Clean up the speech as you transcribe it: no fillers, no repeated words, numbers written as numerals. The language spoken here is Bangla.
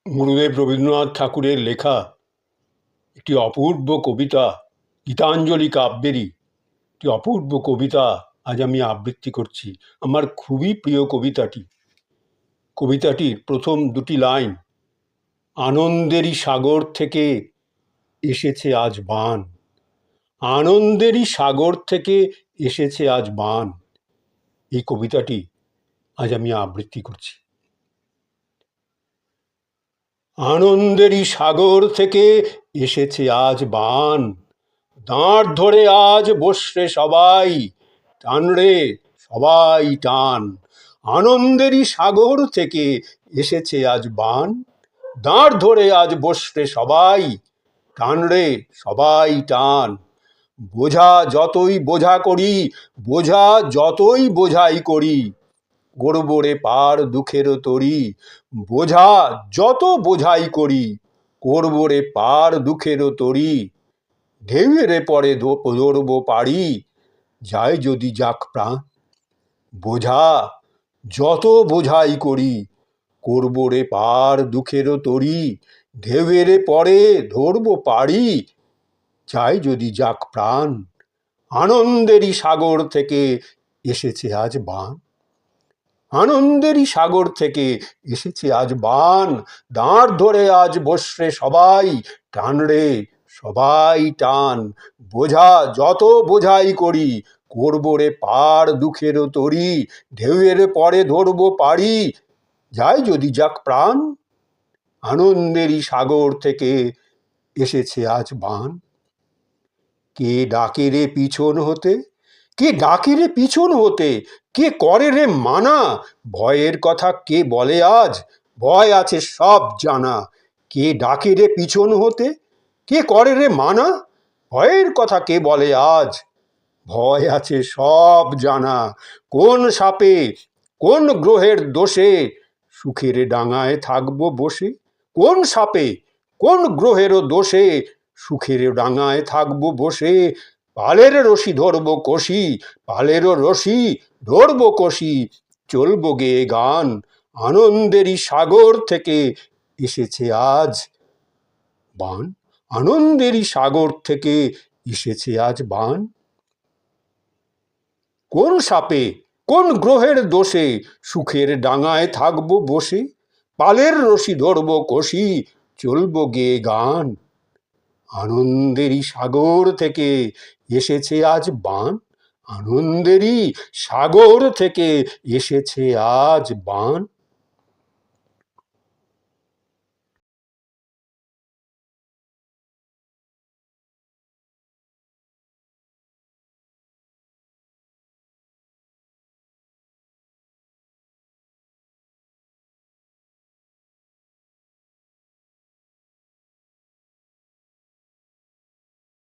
গুরুদেব রবীন্দ্রনাথ ঠাকুরের লেখা একটি অপূর্ব কবিতা, গীতাঞ্জলি কাব্যেরই একটি অপূর্ব কবিতা আজ আমি আবৃত্তি করছি। আমার খুবই প্রিয় কবিতাটির প্রথম দুটি লাইন, আনন্দেরই সাগর থেকে এসেছে আজ বান, আনন্দেরই সাগর থেকে এসেছে আজ বান। এই কবিতাটি আজ আমি আবৃত্তি করছি। আনন্দেরই সাগর থেকে এসেছে আজ বান, দাঁড় ধরে আজ বসরে সবাই, টান রে সবাই টান। আনন্দেরই সাগর থেকে এসেছে আজ বান, দাঁড় ধরে আজ বসরে সবাই, টান রে সবাই টান। বোঝা যতই বোঝা করি, বোঝা যতই বোঝাই করি, গড়বড়ে পার দুঃখের তরি। বোঝা যত বোঝাই করি, করবরে পার দুঃখের তরি। ঢেউয়েরে পরে ধরব পারি, যায় যদি যাক প্রাণ। বোঝা যত বোঝাই করি, করবরে পার দুঃখের তরি। ঢেউয়েরে পরে ধরব পারি, যায় যদি যাক প্রাণ। আনন্দেরই সাগর থেকে এসেছে আজ বান, আনন্দেরই সাগর থেকে এসেছে আজ বান। দাঁড় ধরে আজ বসরে সবাই, টান রে সবাই টান। বোঝা যত বোঝাই করি, করব রে পার দুঃখের তরি। ঢেউয়ের পরে ধরব পারি, যায় যদি যাক প্রাণ। আনন্দেরই সাগর থেকে এসেছে আজ বান। কে ডাকে রে পিছন হতে, কে ডাকে রে পিছন হতে, কে করে রে মানা। ভয়ের কথা কে বলে আজ, ভয় আছে সব জানা। কে ডাকে রে পিছন হতে, কে করে রে মানা। ভয়ের কথা কে বলে আজ, ভয় আছে সব জানা। কোন সাপে কোন গ্রহের দোষে, সুখের ডাঙায় থাকবো বসে। কোন সাপে কোন গ্রহেরও দোষে, সুখের ডাঙায় থাকবো বসে। পালের রশি ধরবো কষি, পালেরও রশি ধরবো কষি, চলবো গেয়ে গান। আনন্দেরই সাগর থেকে এসেছে আজ বান, আনন্দেরই সাগর থেকে এসেছে আজ বান। কোন সাপে কোন গ্রহের দোষে, সুখের ডাঙায় থাকবো বসে। পালের রশি ধরবো কষি, চলবো গেয়ে গান। আনন্দেরই সাগর থেকে এসেছে আজ বান, আনন্দেরই সাগর থেকে এসেছে আজ বান।